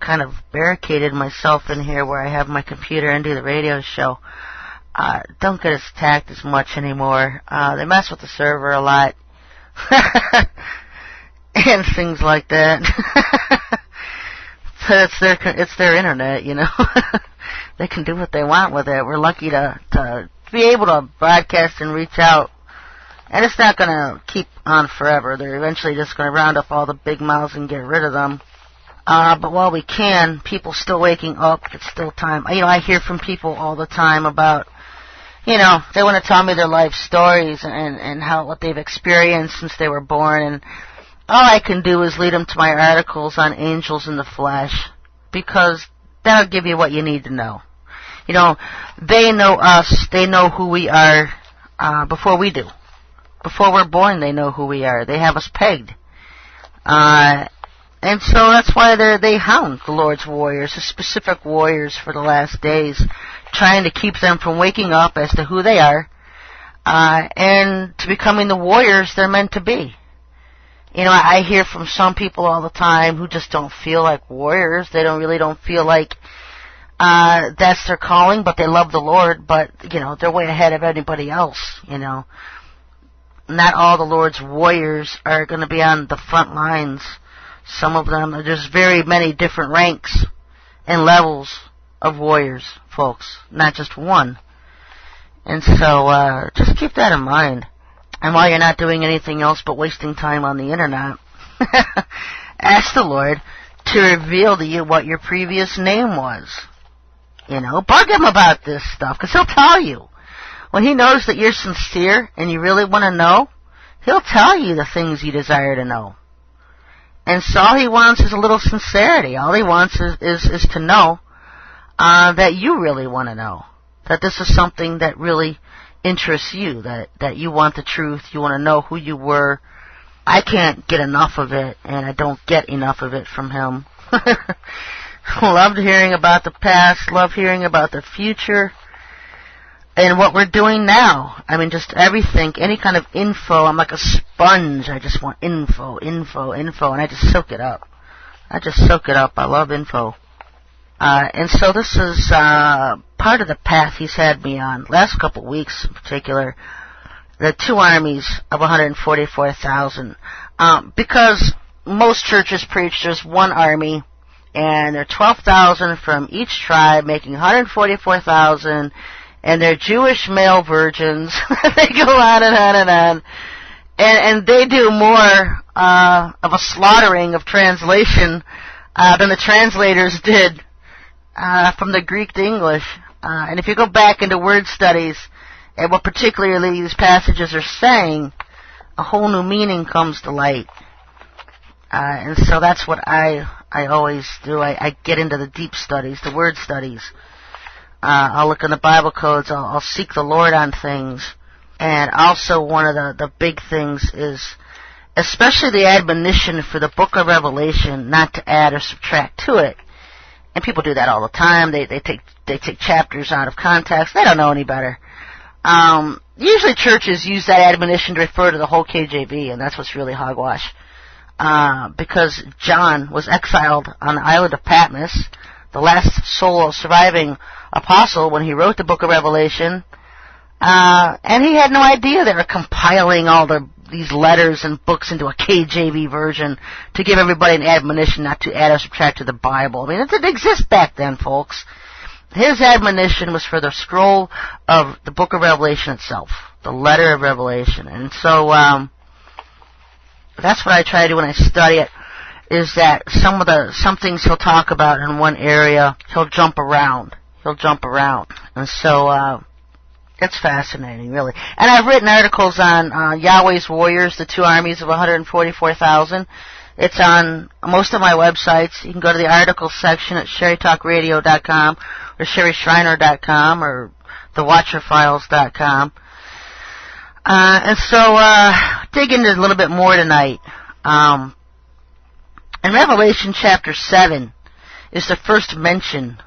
kind of barricaded myself in here where I have my computer and do the radio show. Don't get attacked as much anymore. They mess with the server a lot. And things like that. But it's their internet, you know. They can do what they want with it. We're lucky to be able to broadcast and reach out. And it's not going to keep on forever. They're eventually just going to round up all the big mouths and get rid of them. But while we can, people still waking up. It's still time. You know, I hear from people all the time about, you know, they want to tell me their life stories and what they've experienced since they were born. And all I can do is lead them to my articles on angels in the flesh, because that'll give you what you need to know. You know, they know us. They know who we are before we do. Before we're born, they know who we are. They have us pegged. And so that's why they hound the Lord's warriors, the specific warriors for the last days, trying to keep them from waking up as to who they are, and to becoming the warriors they're meant to be. You know, I hear from some people all the time who just don't feel like warriors. They don't feel like that's their calling, but they love the Lord, but, you know, they're way ahead of anybody else, you know. Not all the Lord's warriors are going to be on the front lines. Some of them, there's very many different ranks and levels of warriors, folks, not just one. And so just keep that in mind. And while you're not doing anything else but wasting time on the internet, ask the Lord to reveal to you what your previous name was. You know, bug him about this stuff, because he'll tell you. When he knows that you're sincere and you really want to know, he'll tell you the things you desire to know. And so all he wants is a little sincerity. All he wants is to know that you really want to know. That this is something that really interests you. That you want the truth. You want to know who you were. I can't get enough of it, and I don't get enough of it from him. Loved hearing about the past. Love hearing about the future. And what we're doing now. I mean, just everything, any kind of info. I'm like a sponge. I just want info, and I just soak it up. I love info. And so this is part of the path he's had me on. Last couple of weeks in particular, the two armies of 144,000. Because most churches preach there's one army, and there are 12,000 from each tribe, making 144,000. And they're Jewish male virgins. They go on and on and on. And they do more of a slaughtering of translation than the translators did from the Greek to English. And if you go back into word studies and what particularly these passages are saying, a whole new meaning comes to light. And so that's what I always do. I get into the deep studies, the word studies. I'll look in the Bible codes. I'll seek the Lord on things. And also one of the big things is, especially the admonition for the book of Revelation, not to add or subtract to it. And people do that all the time. They take chapters out of context. They don't know any better. Usually churches use that admonition to refer to the whole KJV, and that's what's really hogwash. Because John was exiled on the island of Patmos, the last sole surviving apostle, when he wrote the book of Revelation, and he had no idea they were compiling all these letters and books into a KJV version to give everybody an admonition not to add or subtract to the Bible. I mean, it didn't exist back then, folks. His admonition was for the scroll of the book of Revelation itself, the letter of Revelation. And so that's what I try to do when I study it, is that some things he'll talk about in one area, he'll jump around. And so it's fascinating, really. And I've written articles on Yahweh's Warriors, the two armies of 144,000. It's on most of my websites. You can go to the articles section at SherryTalkRadio.com or SherryShriner.com or TheWatcherFiles.com. And so dig into it a little bit more tonight. In Revelation chapter 7 is the first mention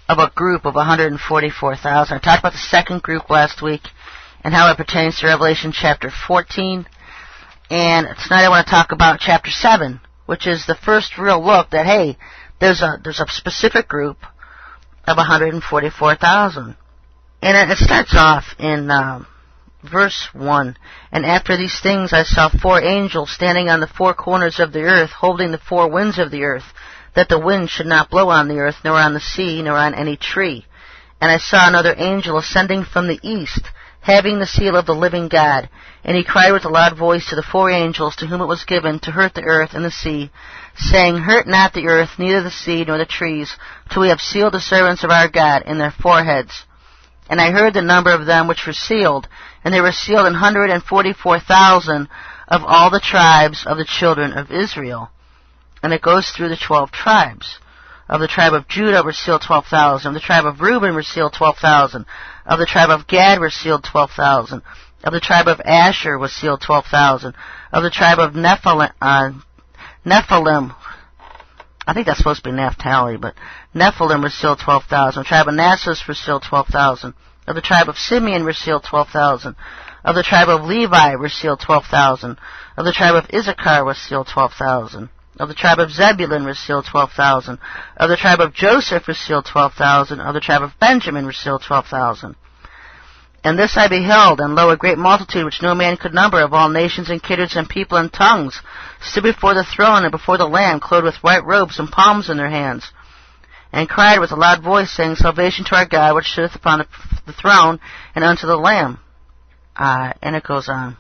of a group of 144,000. I talked about the second group last week and how it pertains to Revelation chapter 14. And tonight I want to talk about chapter 7, which is the first real look that, hey, there's a specific group of 144,000. And it starts off in verse 1. And after these things I saw 4 angels standing on the 4 corners of the earth, holding the 4 winds of the earth, that the wind should not blow on the earth, nor on the sea, nor on any tree. And I saw another angel ascending from the east, having the seal of the living God. And he cried with a loud voice to the 4 angels to whom it was given to hurt the earth and the sea, saying, Hurt not the earth, neither the sea, nor the trees, till we have sealed the servants of our God in their foreheads. And I heard the number of them which were sealed, and they were sealed 144,000 of all the tribes of the children of Israel. And it goes through the 12 tribes. Of the tribe of Judah were sealed 12,000. Of the tribe of Reuben were sealed 12,000. Of the tribe of Gad were sealed 12,000. Of the tribe of Asher was sealed 12,000. Of the tribe of Nephilim, I think that's supposed to be Naphtali, but Nephilim were sealed 12,000. Of the tribe of Manasseh were sealed 12,000. Of the tribe of Simeon were sealed 12,000. Of the tribe of Levi were sealed 12,000. Of the tribe of Issachar was sealed 12,000. Of the tribe of Zebulun were sealed 12,000. Of the tribe of Joseph were sealed 12,000. Of the tribe of Benjamin were sealed 12,000. And this I beheld, and lo, a great multitude which no man could number, of all nations and kindreds and people and tongues, stood before the throne and before the Lamb, clothed with white robes and palms in their hands, and cried with a loud voice, saying, Salvation to our God, which sitteth upon the throne, and unto the Lamb. And it goes on.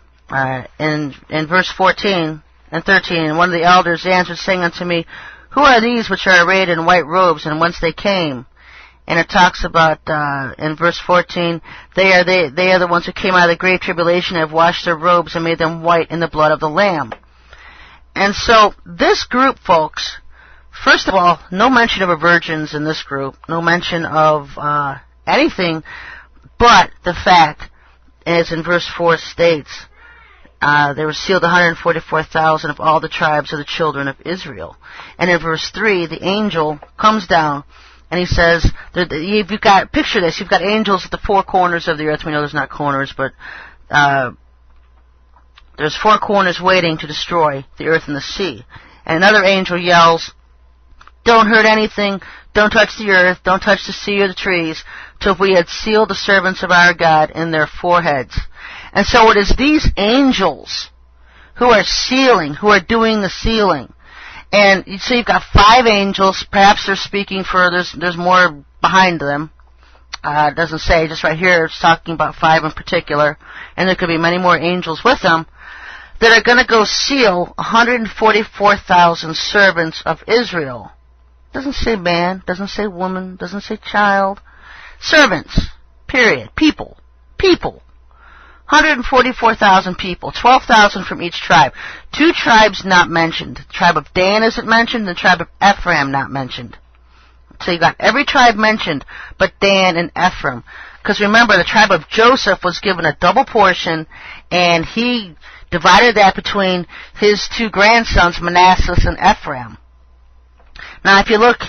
In verse 14 and 13, and one of the elders answered, saying unto me, Who are these which are arrayed in white robes, and whence they came? And it talks about, in verse 14, they are the ones who came out of the great tribulation and have washed their robes and made them white in the blood of the Lamb. And so, this group, folks, first of all, no mention of virgins in this group, no mention of anything but the fact, as in verse 4 states, they were sealed 144,000 of all the tribes of the children of Israel. And in verse 3, the angel comes down, and he says, you've got, picture this, you've got angels at the 4 corners of the earth. We know there's not corners, but there's 4 corners waiting to destroy the earth and the sea. And another angel yells, Don't hurt anything, don't touch the earth, don't touch the sea or the trees, till we had sealed the servants of our God in their foreheads. And so it is these angels who are sealing, who are doing the sealing. And so you've got 5 angels. Perhaps they're speaking for, there's more behind them. It doesn't say, just right here it's talking about 5 in particular. And there could be many more angels with them that are going to go seal 144,000 servants of Israel. Doesn't say man, doesn't say woman, doesn't say child. Servants, period. People. 144,000 people, 12,000 from each tribe. 2 tribes not mentioned. The tribe of Dan isn't mentioned, the tribe of Ephraim not mentioned. So you got every tribe mentioned, but Dan and Ephraim. Because remember, the tribe of Joseph was given a double portion, and he divided that between his 2 grandsons, Manasseh and Ephraim. Now, if you look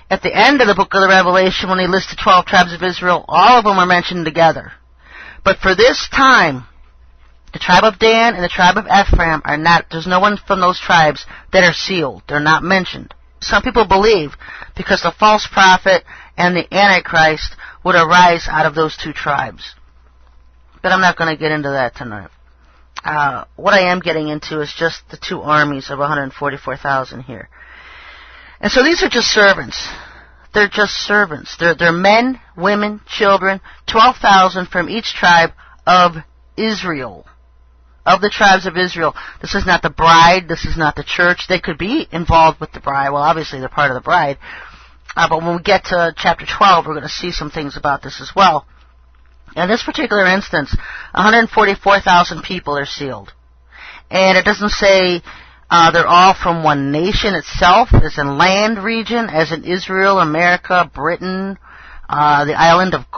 at the end of the book of the Revelation, when he lists the 12 tribes of Israel, all of them are mentioned together. But for this time, the tribe of Dan and the tribe of Ephraim are not, there's no one from those tribes that are sealed. They're not mentioned. Some people believe because the false prophet and the Antichrist would arise out of those 2 tribes. But I'm not going to get into that tonight. What I am getting into is just the 2 armies of 144,000 here. And so these are just servants. They're just servants. They're men, women, children, 12,000 from each tribe of Israel. Of the tribes of Israel. This is not the bride. This is not the church. They could be involved with the bride. Well, obviously they're part of the bride. But when we get to chapter 12, we're going to see some things about this as well. In this particular instance, 144,000 people are sealed. And it doesn't say they're all from one nation itself, as in land region, as in Israel, America, Britain, the island of